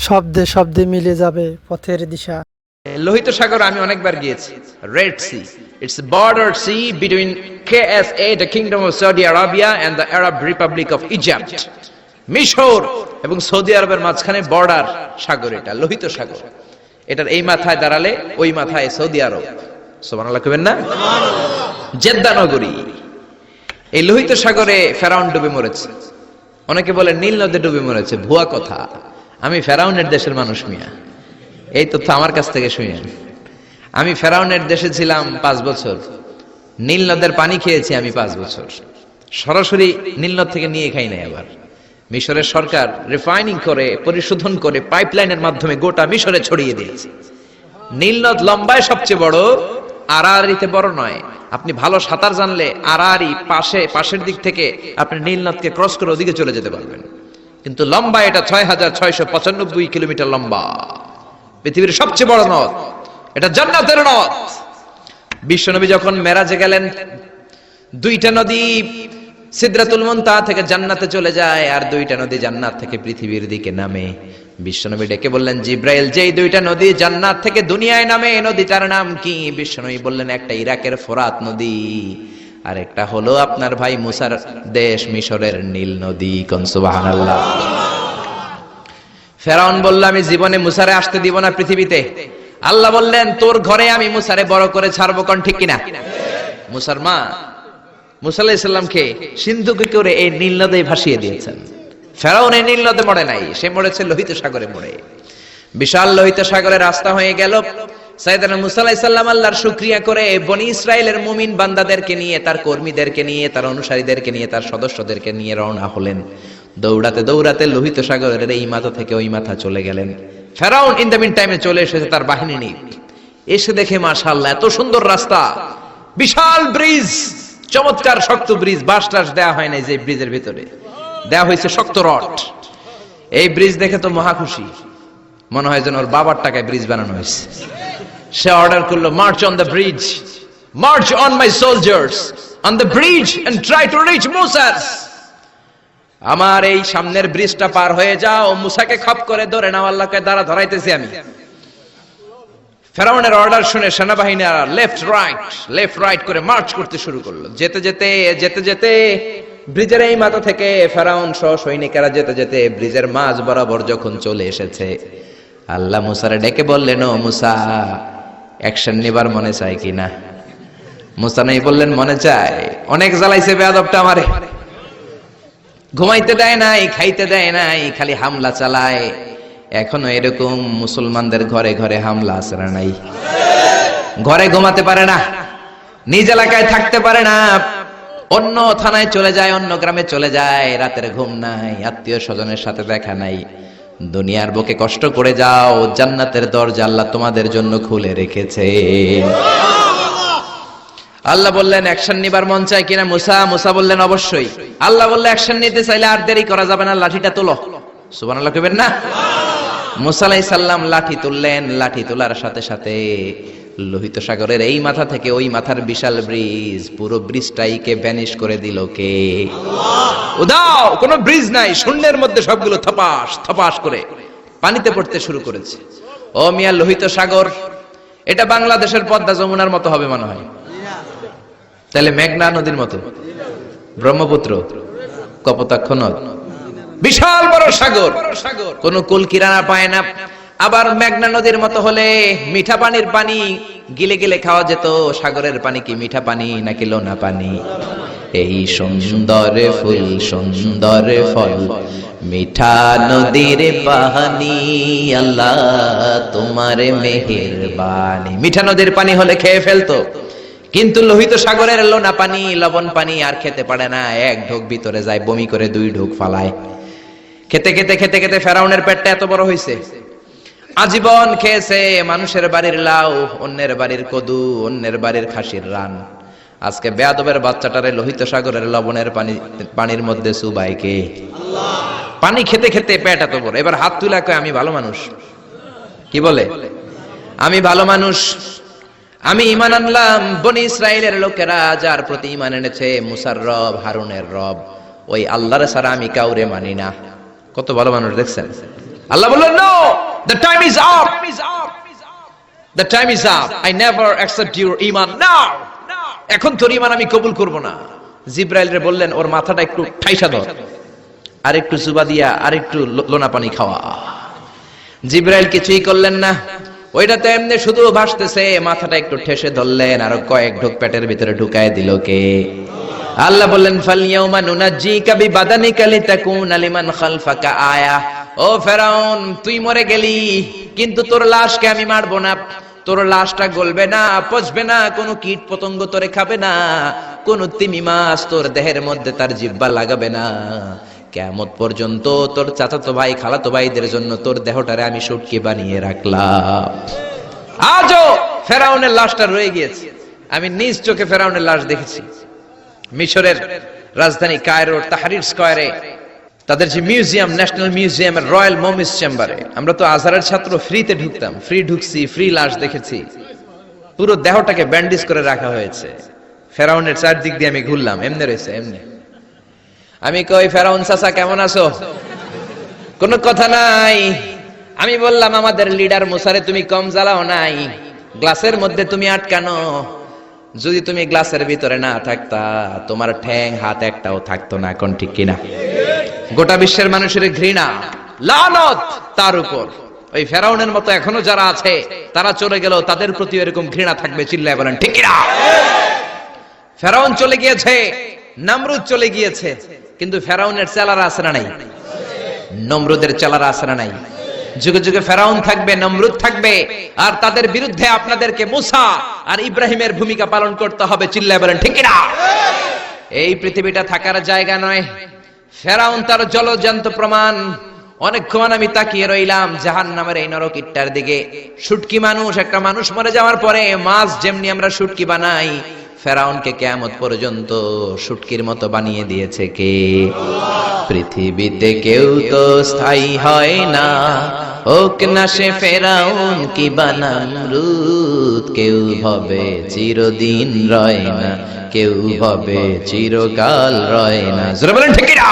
শব্দে শব্দে মিলে যাবে পথের দিশা। লোহিত সাগর আমি অনেকবার গিয়েছি। Red sea, it's border sea between KSA, the Kingdom of Saudi Arabia, and the Arab Republic of Egypt. মিশর এবং সৌদি আরবের মাঝখানে বর্ডার সাগর, এটা লোহিত সাগর। এটার এই মাথায় দাঁড়ালে ওই মাথায় সৌদি আরব। সুবহানাল্লাহ কইবেন না? জেদ্দা নগরী। এই লোহিত সাগরে ফেরাউন ডুবে মরেছে। অনেকে বলে নীল নদে ডুবে মরেছে, ভুয়া কথা। আমি ফেরাউনের দেশের মানুষ মিয়া, এই তথ্য আমার কাছ থেকে শুনেন। আমি ফেরাউনের দেশে ছিলাম 5 বছর, নীল নদের পানি খেয়েছি আমি 5 বছর। সরাসরি নীল নদ থেকে নিয়ে খাই নাই। আবার মিশরের সরকার রিফাইনিং করে পরিশোধন করে পাইপলাইনের মাধ্যমে গোটা মিশরে ছড়িয়ে দিয়েছে। নীল নদ লম্বায় সবচেয়ে বড়, আড়াআড়িতে বড় নয়। আপনি ভালো সাঁতার জানলে আড়াআড়ি পাশের দিক থেকে আপনি নীল নদকে ক্রস করে ওদিকে চলে যেতে পারবেন। কিন্তু লম্বা এটা 6695 কিলোমিটার লম্বা, পৃথিবীর সবচেয়ে বড় নদ। এটা জান্নাতের নদ। বিশ্বনবী যখন মেরাজে গেলেন, 2টা নদী সিদরাতুল মুনতাহা থেকে জান্নাতে চলে যায়, আর 2টা নদী জান্নাত থেকে পৃথিবীর দিকে নামে। বিশ্বনবী ডেকে বললেন, জিব্রাইল, যেই 2টা নদী জান্নাত থেকে দুনিয়ায় নামে, এই নদীটার নাম কি? বিশ্বনবী বললেন, একটা ইরাকের ফোরাত নদী, আর একটা হলো আপনার ভাই মুসার দেশ মিশরের নীল নদী। কোন সুবহানাল্লাহ। ফেরাউন বলল, আমি জীবনে মুসারে আসতে দিব না পৃথিবীতে। আল্লাহ বললেন, তোর ঘরে আমি মুসারে বড় করে ছাড়বো। কোন ঠিক কিনা? মুসার মা মুসা আলাইহিস সালামকে সিন্ধুকে করে এই নীল নদে ভাসিয়ে দিয়েছেন। ফেরাউন এই নীল নদে মরে নাই, সে মরেছে লোহিত সাগরে মরে। বিশাল লোহিত সাগরে রাস্তা হয়ে গেল। সাইয়েদনা মুসা আলাইহিস সালাম আল্লাহর শুকরিয়া করে বনি ইসরাইলের মুমিন বান্দাদেরকে নিয়ে, তার কর্মীদেরকে নিয়ে, তার অনুসারীদেরকে নিয়ে, তার সদস্যদেরকে নিয়ে রওনা হলেন। দৌড়াতে দৌড়াতে লোহিত সাগরের এই মাথা থেকে ওই মাথা চলে গেলেন। ফেরাউন ইন দ্য মিন টাইমে চলে এসেছে তার বাহিনী নিয়ে। এসে দেখে মাশাআল্লাহ এত সুন্দর রাস্তা, বিশাল ব্রিজ, চমৎকার শক্ত ব্রিজ। বাঁশ টাস দেওয়া হয় নাই, যে ব্রিজের ভিতরে দেওয়া হয়েছে শক্ত রড। এই ব্রিজ দেখে তো মহা খুশি, মনে হয় যেন ওর বাবার টাকায় ব্রিজ বানানো হয়েছে। সে অর্ডার করলো, march on the bridge, march on my soldiers on the bridge and try to reach মুসাস। আমার এই সামনের ব্রিজটা পার হয়ে যাও, মুসাকে খপ করে ধরে নাও, আল্লাহকে দ্বারা ধরাইতেছি আমি। ফেরাউনের অর্ডার শুনে সেনাবাহিনীরা লেফট রাইট করে মার্চ করতে শুরু করলো। যেতে যেতে ব্রিজের এই মাথা থেকে ফেরাউন সহ সৈনিকেরা যেতে যেতে ব্রিজের মাঝ বরাবর যখন চলে এসেছে, আল্লাহ মুসারে ডেকে বললেন, ও মুসা, অ্যাকশন নেবার মনে চায় কিনা? মুসা নাই বললেন, মনে চায়। অনেক জ্বালাইছে বেয়াদবটা আমারে, ঘুমাইতে দেয় নাই, খাইতে দেয় নাই, খালি হামলা চালায়। এখনো এরকম মুসলমানদের ঘরে ঘরে হামলা আছে না নাই? ঘরে ঘুমাতে পারে না, নিজ এলাকায় থাকতে পারে না, অন্য থানায় চলে যায়, অন্য গ্রামে চলে যায়, রাতের ঘুম নাই, আত্মীয় স্বজনের সাথে দেখা নাই। দুনিয়ার বুকে কষ্ট করে যাও, জান্নাতের দরজা আল্লাহ তোমাদের জন্য খুলে রেখেছে। আল্লাহ বললেন, অ্যাকশন নিবার মন চায় কিনা মুসা? মুসা বললেন, অবশ্যই। আল্লাহ বললেন, অ্যাকশন নিতে চাইলে আর দেরি করা যাবে না, লাঠিটা তোলো। সুবহানাল্লাহ কইবেন না? মুসা আলাইহিস সালাম লাঠি তুললেন। লাঠি তোলার সাথে সাথে লোহিত সাগরের এই মাথা থেকে ওই মাথার বিশাল ব্রিজ, পুরো ব্রিজটাইকে ভ্যানিশ করে দিল কে? আল্লাহ। উদাও, কোনো ব্রিজ নাই, শূন্যের মধ্যে সবগুলো থপাস থপাস করে পানিতে পড়তে শুরু করেছে। ও মিয়া, লোহিত সাগর এটা বাংলাদেশের পদ্মা যমুনার মতো হবে মনে হয়? তাহলে মেঘনা নদীর মতো? ব্রহ্মপুত্র, কপোতাক্ষ নদ, বিশাল বড় সাগর, কোন কুল কিনারা পায় না। আবার মেঘনা নদীর মতো হলে মিঠা পানির পানি গিলে গিলে খাওয়া যেত। সাগরের পানি কি মিঠা পানি নাকি লোনা পানি? এই সুন্দর ফুল সুন্দর ফল, মিঠা নদীর পানি, আল্লাহ তোমার মেহেরবানি। মিঠা নদীর পানি হলে খেয়ে ফেলতো, কিন্তু লোহিত সাগরের লোনা পানি, লবণ পানি আর খেতে পারে না। এক ঢোক ভিতরে যায়, বমি করে 2 ঢোক ফালায়। খেতে খেতে খেতে খেতে ফেরাউনের পেটটা এত বড় হয়েছে, আজীবন খেয়েছে মানুষের বাড়ির লাউ, অন্যের বাড়ির কদু, অন্যের বাড়ির খাসির রান। আজকে বেয়াদবের বাচ্চাটারে লোহিত সাগরের লবণের পানির মধ্যে চুবায় কে? আল্লাহ। পানি খেতে খেতে পেট এত বড়। এবার হাত তুলে কয়, আমি ভালো মানুষ। কি বলে? আমি ভালো মানুষ, আমি ঈমান আনলাম। বনি ইসরাইলের লোকেরা যার প্রতি ঈমান এনেছে, মুসার রব, হারুনের রব, ওই আল্লাহর ছাড়া আমি কাউরে মানি না। কত ভালো মানুষ দেখছেন? আল্লাহ বললেন no, the time is up, the time is up, I never accept your iman now, এখন তোর ঈমান আমি কবুল করব না। জিবরাইল রে বললেন ওর মাথাটা একটু ঠাইসা ধর, আর একটু জুবা দিয়া আর একটু লোনা পানি খাওয়া। জিবরাইল কিছুই করলেন না, ওইটা তো এমনি শুধু ভাসতেছে, মাথাটা একটু ঠেসে ধরলেন আর কয়েক ঢোক পেটের ভিতরে ঢুকায় দিল কে? আল্লাহ বললেন ফালইয়াউমা নুনাজ্জিকা বিবাদানিকা লিতাকুনা লিমান খালফাকা আয়া। ও ফেরাউন, তুই মরে গেলি কিন্তু তোর লাশকে আমি মারবো না, তোর লাশটা গলবে না, পচবে না, কোনো কীট পতঙ্গ তোরে খাবে না, কোনো তিমি মাছ তোর দেহের মধ্যে তার জিহ্বা লাগাবে না। কিয়ামত পর্যন্ত তোর চাচাতো ভাই খালাতো ভাইদের জন্য তোর দেহটারে আমি শুটকি বানিয়ে রাখলাম। আজও ফেরাউনের লাশটা রয়ে গিয়েছে। আমি নিজ চোখে ফেরাউনের লাশ দেখেছি। মিশরের রাজধানী কায়রোর তাহরির স্কয়ারে তাদের যে মিউজিয়াম, ন্যাশনাল মিউজিয়ামের রয়্যাল মমিস চেম্বারে, আমরা তো আজহারের ছাত্র, ফ্রিতে ঢুকতাম, ফ্রি ঢুকছি, ফ্রি লাশ দেখেছি। পুরো দেহটাকে ব্যান্ডেজ করে রাখা হয়েছে। ফেরাউনের চারদিক দিয়ে আমি ঘুরলাম, এমনি রয়েছে এমনি। আমি কই ফেরাউন চাচা কেমন আছো? কোনো কথা নাই। আমি বললাম আমাদের লিডার মুসারে তুমি কম জ্বালাও নাই, গ্লাসের মধ্যে তুমি আটকানো, যদি তুমি গ্লাসের ভিতরে না থাকতা তোমার ঠ্যাং হাত একটাও থাকতো না। কোন ঠিক কিনা? গোটা বিশ্বের মানুষের ঘৃণা লানত তার উপর। ওই ফেরাউনের মতো এখনো যারা আছে তারা চলে গেল, তাদের প্রতি এরকম ঘৃণা থাকবে। চিল্লায় বলেন ঠিক কিনা? ফেরাউন চলে গিয়েছে, নমরুদ চলে গিয়েছে, কিন্তু ফেরাউনের চেলারা আছে না নাই? নমরুদের চেলারা আছে না নাই? যুগে যুগে ফেরাউন থাকবে, নমরুদ থাকবে, আর তাদের বিরুদ্ধে আপনাদেরকে মুসা আর ইব্রাহিমের ভূমিকা পালন করতে হবে। চিল্লায় বলেন ঠিক কিনা? এই পৃথিবীটা থাকার জায়গা নয়। ফেরাউন তার জলজ্যান্ত প্রমাণ। অনেকক্ষণ আমি তাকিয়ে রইলাম জাহান্নামের এই নরক ইট্টার দিকে। শুটকি মানুষ, একটা মানুষ মরে যাওয়ার পরে মাছ যেমনি আমরা শুটকি বানাই, ফেরাউনকে কিয়ামত পর্যন্ত শুটকির মতো বানিয়ে দিয়েছে কে? পৃথিবীতে কেউ তো স্থায়ী হয় না, হোক না সে ফেরাউন কি নমরুদ। কেউ হবে চিরদিন রয় না, কেউ হবে চিরকাল রয় না। জোরে বলেন ঠিক কিনা?